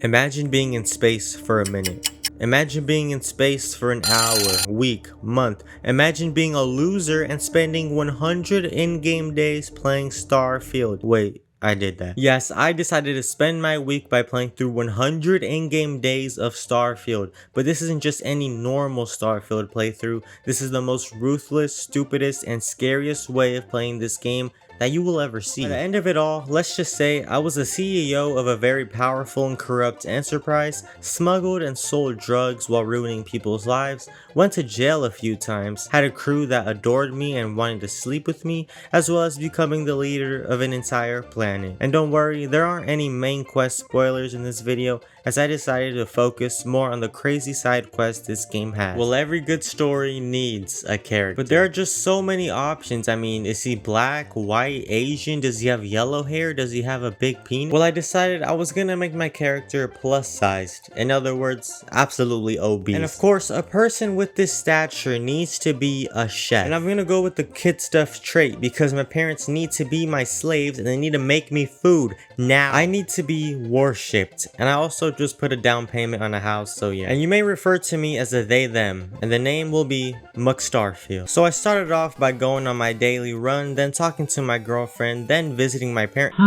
Imagine being in space for a minute. Imagine being in space for an hour, week, month. Imagine being a loser and spending 100 in-game days playing Starfield. Wait, I did that. Yes, I decided to spend my week by playing through 100 in-game days of Starfield. But this isn't just any normal Starfield playthrough. This is the most ruthless, stupidest, and scariest way of playing this game that you will ever see. At the end of it all, let's just say I was a CEO of a very powerful and corrupt enterprise, smuggled and sold drugs while ruining people's lives, went to jail a few times, had a crew that adored me and wanted to sleep with me, as well as becoming the leader of an entire planet. And don't worry, there aren't any main quest spoilers in this video, as I decided to focus more on the crazy side quests this game has. Well, every good story needs a character, but there are just so many options. I mean, is he black, white, Asian? Does he have yellow hair? Does he have a big penis? Well, I decided I was gonna make my character plus sized. In other words, absolutely obese. And of course, a person with this stature needs to be a chef. And I'm gonna go with the kid stuff trait because my parents need to be my slaves and they need to make me food. Now, I need to be worshipped. And I also just put a down payment on a house, so yeah. And you may refer to me as a they them, and the name will be Starfield. So I started off by going on my daily run, then talking to my girlfriend, then visiting my parents.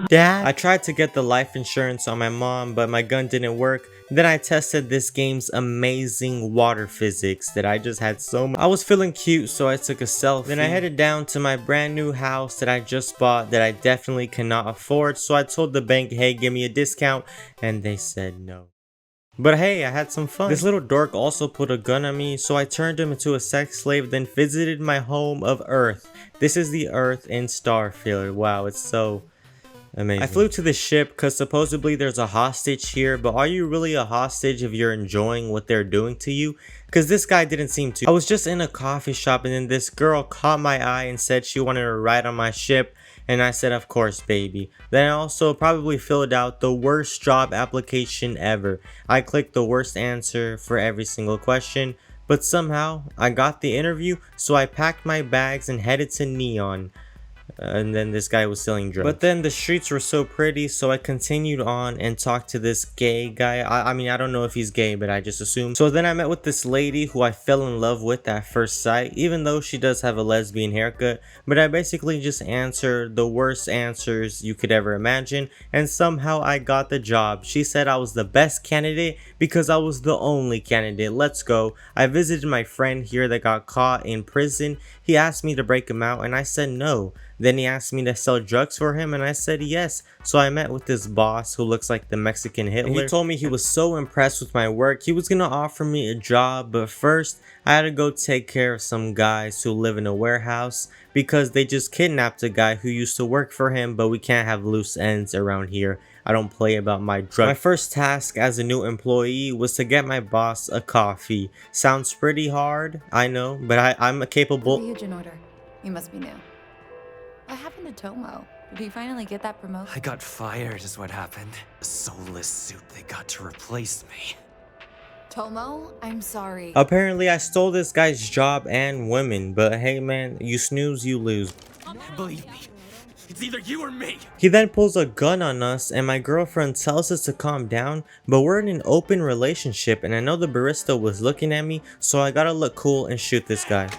Dad? I tried to get the life insurance on my mom, but my gun didn't work. Then I tested this game's amazing water physics that I just had so much. I was feeling cute, so I took a selfie. Then I headed down to my brand new house that I just bought that I definitely cannot afford. So I told the bank, hey, give me a discount. And they said no. But hey, I had some fun. This little dork also put a gun on me, so I turned him into a sex slave, then visited my home of Earth. This is the Earth in Starfield. Wow, it's so amazing. I flew to the ship because supposedly there's a hostage here, but are you really a hostage if you're enjoying what they're doing to you? Because this guy didn't seem to. I was just in a coffee shop and then this girl caught my eye and said she wanted to ride on my ship. And I said, of course, baby. Then I also probably filled out the worst job application ever. I clicked the worst answer for every single question. But somehow, I got the interview, so I packed my bags and headed to Neon. And then this guy was selling drugs. But then the streets were so pretty, so I continued on and talked to this gay guy. I mean, I don't know if he's gay, but I just assumed. So then I met with this lady who I fell in love with at first sight, even though she does have a lesbian haircut. But I basically just answered the worst answers you could ever imagine, and somehow I got the job. She said I was the best candidate because I was the only candidate. Let's go. I visited my friend here that got caught in prison. He asked me to break him out, and I said no. Then he asked me to sell drugs for him and I said yes. So I met with this boss who looks like the Mexican Hitler. And he told me he was so impressed with my work, he was gonna offer me a job, but first I had to go take care of some guys who live in a warehouse because they just kidnapped a guy who used to work for him, but we can't have loose ends around here. I don't play about my drugs. My first task as a new employee was to get my boss a coffee. Sounds pretty hard, I know, but I'm capable. Ryujin order. You must be new. What happened to Tomo? Did he finally get that promotion? I got fired is what happened. A soulless suit they got to replace me. Tomo, I'm sorry. Apparently I stole this guy's job and women, but hey man, you snooze, you lose. Believe me, it's either you or me. He then pulls a gun on us and my girlfriend tells us to calm down, but we're in an open relationship and I know the barista was looking at me, so I gotta look cool and shoot this guy.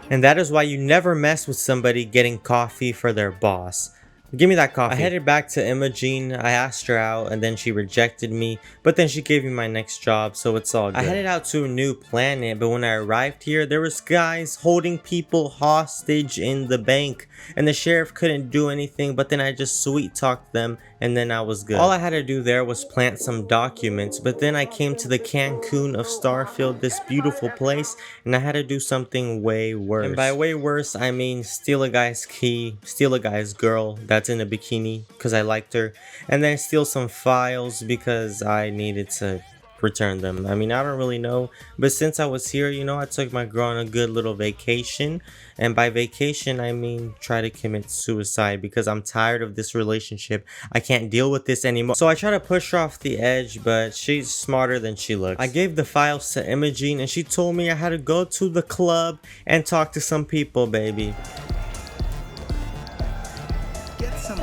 And that is why you never mess with somebody getting coffee for their boss. Give me that coffee. I headed back to Imogen. I asked her out and then she rejected me, but then she gave me my next job, so it's all good. I headed out to a new planet, but when I arrived here, there was guys holding people hostage in the bank, and the sheriff couldn't do anything, but then I just sweet talked them and then I was good. All I had to do there was plant some documents, but then I came to the Cancun of Starfield, this beautiful place, and I had to do something way worse. And by way worse, I mean steal a guy's key, steal a guy's girl that's in a bikini because I liked her, and then steal some files because I needed to return them. I mean, I don't really know, but since I was here, you know, I took my girl on a good little vacation, and by vacation I mean try to commit suicide because I'm tired of this relationship. I can't deal with this anymore. So I try to push her off the edge, but she's smarter than she looks. I gave the files to Imogen and she told me I had to go to the club and talk to some people, baby.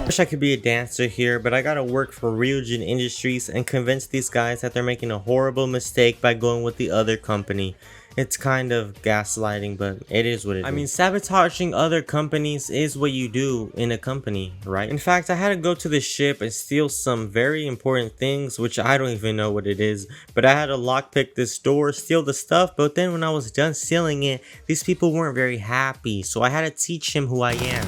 Wish I could be a dancer here, but I gotta work for Ryujin Industries and convince these guys that they're making a horrible mistake by going with the other company. It's kind of gaslighting, but it is what it is. I mean, sabotaging other companies is what you do in a company, right? In fact, I had to go to the ship and steal some very important things, which I don't even know what it is. But I had to lockpick this door, steal the stuff, but then when I was done stealing it, these people weren't very happy, so I had to teach him who I am.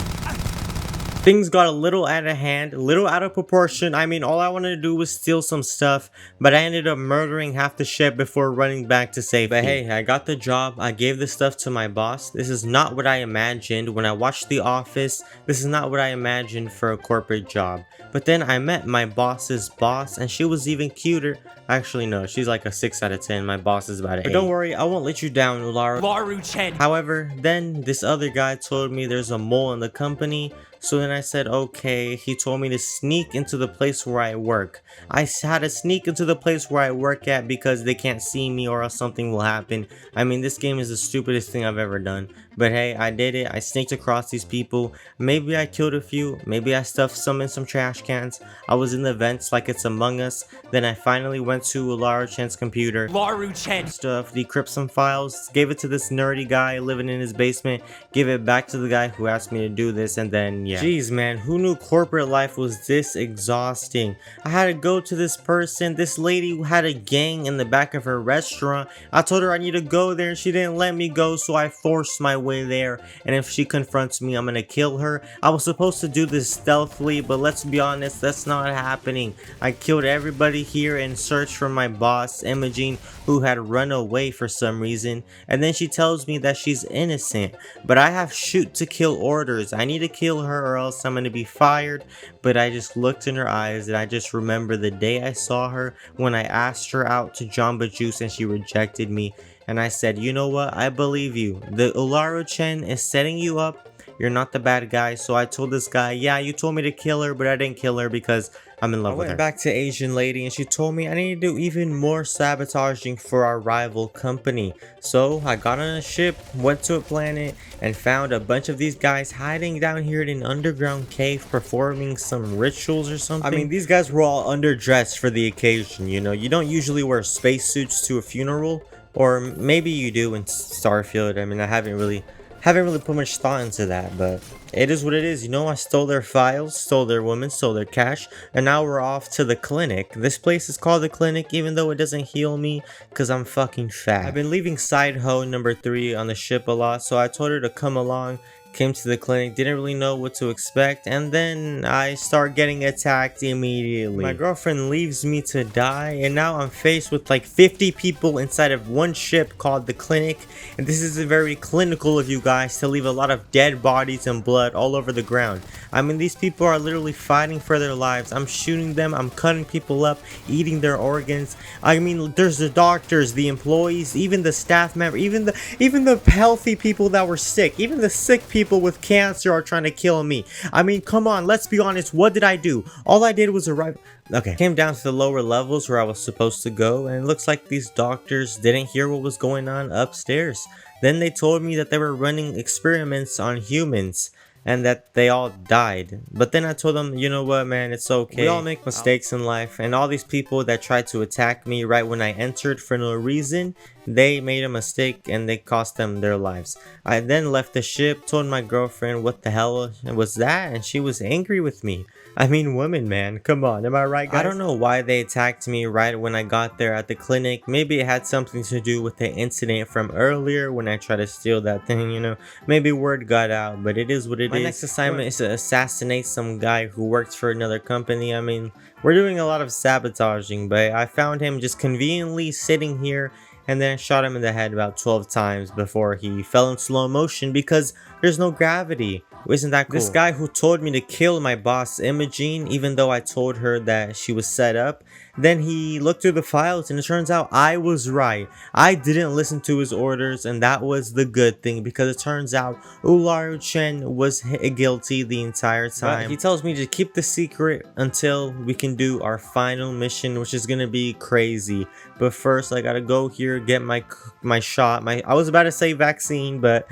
Things got a little out of hand, a little out of proportion. I mean, all I wanted to do was steal some stuff, but I ended up murdering half the ship before running back to safety. But hey, I got the job. I gave the stuff to my boss. This is not what I imagined when I watched The Office. This is not what I imagined for a corporate job. But then I met my boss's boss, and she was even cuter. Actually, no, she's like a 6 out of 10. My boss is about an 8. But don't worry, I won't let you down, Ryujin. However, then this other guy told me there's a mole in the company. So then I said, okay. He told me to sneak into the place where I work. I had to sneak into the place where I work at because they can't see me or else something will happen. I mean, this game is the stupidest thing I've ever done. But hey, I did it. I sneaked across these people. Maybe I killed a few. Maybe I stuffed some in some trash cans. I was in the vents like it's Among Us. Then I finally went to Ryujin's computer. Ryujin. Stuff, decrypt some files, gave it to this nerdy guy living in his basement, give it back to the guy who asked me to do this, and then yeah. Jeez, man, who knew corporate life was this exhausting? I had to go to this person, this lady who had a gang in the back of her restaurant. I told her I need to go there and she didn't let me go, so I forced my way there, and if she confronts me, I'm gonna kill her. I was supposed to do this stealthily, but let's be honest, that's not happening. I killed everybody here and searched for my boss, Imogen, who had run away for some reason, and then she tells me that she's innocent, but I have shoot to kill orders. I need to kill her or else I'm gonna be fired. But I just looked in her eyes and I just remember the day I saw her when I asked her out to Jamba Juice and she rejected me, and I said, you know what, I believe you. The Ryujin is setting you up. You're not the bad guy. So I told this guy, yeah, you told me to kill her, but I didn't kill her because I'm in love with her. I went back to Asian lady and she told me I need to do even more sabotaging for our rival company. So I got on a ship, went to a planet, and found a bunch of these guys hiding down here in an underground cave performing some rituals or something. I mean, these guys were all underdressed for the occasion, you know. You don't usually wear spacesuits to a funeral, or maybe you do in Starfield. I mean, I haven't really put much thought into that, but it is what it is. You know, I stole their files, stole their women, stole their cash, and now we're off to the clinic. This place is called the clinic, even though it doesn't heal me, because I'm fucking fat. I've been leaving side hoe number 3 on the ship a lot, so I told her to come along. Came to the clinic, didn't really know what to expect, and then I start getting attacked immediately. My girlfriend leaves me to die, and now I'm faced with like 50 people inside of one ship called the clinic, and this is very clinical of you guys to leave a lot of dead bodies and blood all over the ground. I mean, these people are literally fighting for their lives. I'm shooting them, I'm cutting people up, eating their organs. I mean, there's the doctors, the employees, even the staff member, even the healthy people that were sick, even the sick people with cancer are trying to kill me. I mean, come on, let's be honest. What did I do? All I did was arrive. Okay, came down to the lower levels where I was supposed to go, and it looks like these doctors didn't hear what was going on upstairs. Then they told me that they were running experiments on humans and that they all died. But then I told them, you know what, man, it's okay. We all make mistakes in life, and all these people that tried to attack me right when I entered for no reason, they made a mistake and they cost them their lives. I then left the ship, told my girlfriend what the hell was that, and she was angry with me. I mean, women, man, come on, am I right, guys? I don't know why they attacked me right when I got there at the clinic. Maybe it had something to do with the incident from earlier when I tried to steal that thing, you know. Maybe word got out, but it is what it is. My next assignment is to assassinate some guy who works for another company. I mean, we're doing a lot of sabotaging, but I found him just conveniently sitting here, and then shot him in the head about 12 times before he fell in slow motion because there's no gravity. Isn't that cool? This guy who told me to kill my boss Imogen, even though I told her that she was set up, then he looked through the files and it turns out I was right. I didn't listen to his orders, and that was the good thing because it turns out Ryujin was guilty the entire time. But he tells me to keep the secret until we can do our final mission, which is gonna be crazy. But first I gotta go here, get my shot. I was about to say vaccine, but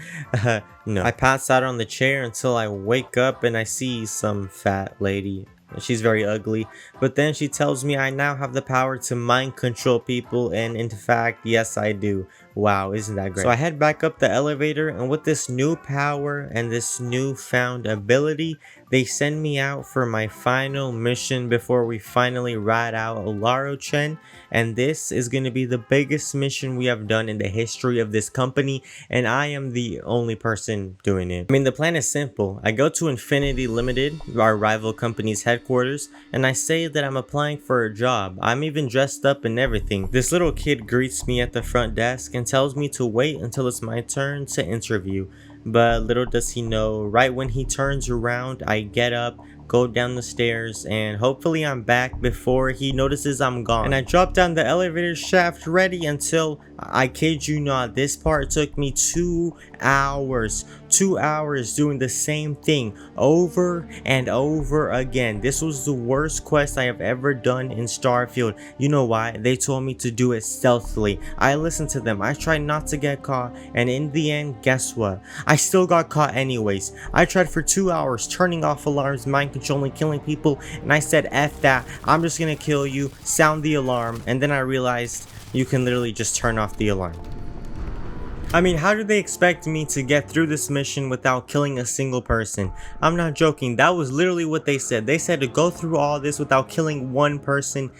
No. I pass out on the chair until I wake up and I see some fat lady. She's very ugly, but then she tells me I now have the power to mind control people, and in fact, yes I do. Wow, isn't that great? So I head back up the elevator, and with this new power and this newfound ability, they send me out for my final mission before we finally ride out Ryujin, and this is going to be the biggest mission we have done in the history of this company, and I am the only person doing it. I mean, the plan is simple. I go to Infinity Limited, our rival company's headquarters, and I say that I'm applying for a job. I'm even dressed up and everything. This little kid greets me at the front desk and tells me to wait until it's my turn to interview. But little does he know, right when he turns around, I get up, go down the stairs, and hopefully I'm back before he notices I'm gone. And I drop down the elevator shaft ready until, I kid you not, this part took me 2 hours. 2 hours doing the same thing over and over again. This was the worst quest I have ever done in Starfield. You know why? They told me to do it stealthily. I listened to them. I tried not to get caught, and in the end, guess what? I still got caught anyways. I tried for 2 hours turning off alarms, mind controlling, killing people, and I said F that. I'm just gonna kill you, sound the alarm, and then I realized you can literally just turn off the alarm. I mean, how do they expect me to get through this mission without killing a single person? I'm not joking. That was literally what they said. They said to go through all this without killing one person.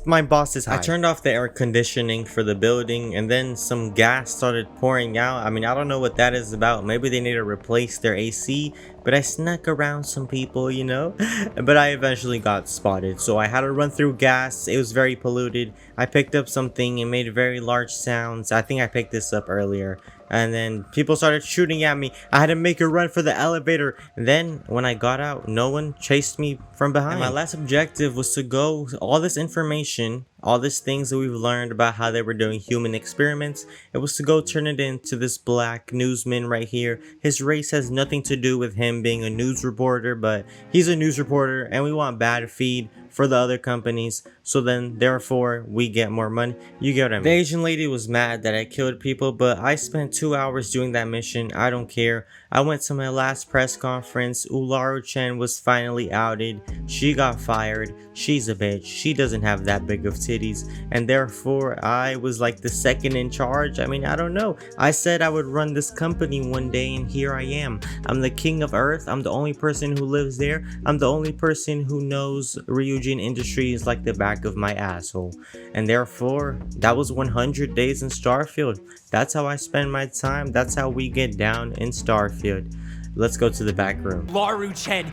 My boss is high. I turned off the air conditioning for the building, and then some gas started pouring out. I mean, I don't know what that is about. Maybe they need to replace their AC, but I snuck around some people, you know? But I eventually got spotted, so I had to run through gas. It was very polluted. I picked up something and made very large sounds. I think I picked this up earlier. And then people started shooting at me. I had to make a run for the elevator. Then when I got out, no one chased me from behind. And my last objective was to go, all this information, all these things that we've learned about how they were doing human experiments, it was to go turn it into this black newsman right here. His race has nothing to do with him being a news reporter, but he's a news reporter, and we want bad feed for the other companies, so then therefore we get more money. You get what I mean? The Asian lady was mad that I killed people, but I spent 2 hours doing that mission. I don't care. I went to my last press conference. Ryujin was finally outed. She got fired. She's a bitch. She doesn't have that big of titties, and therefore I was like the second in charge. I mean, I don't know. I said I would run this company one day, and here I am. I'm the king of Earth. I'm the only person who lives there. I'm the only person who knows Ryujin Industries like the back of my asshole, and therefore that was 100 days in Starfield. That's how I spend my time. That's how we get down in Starfield. Let's go to the back room. Ryujin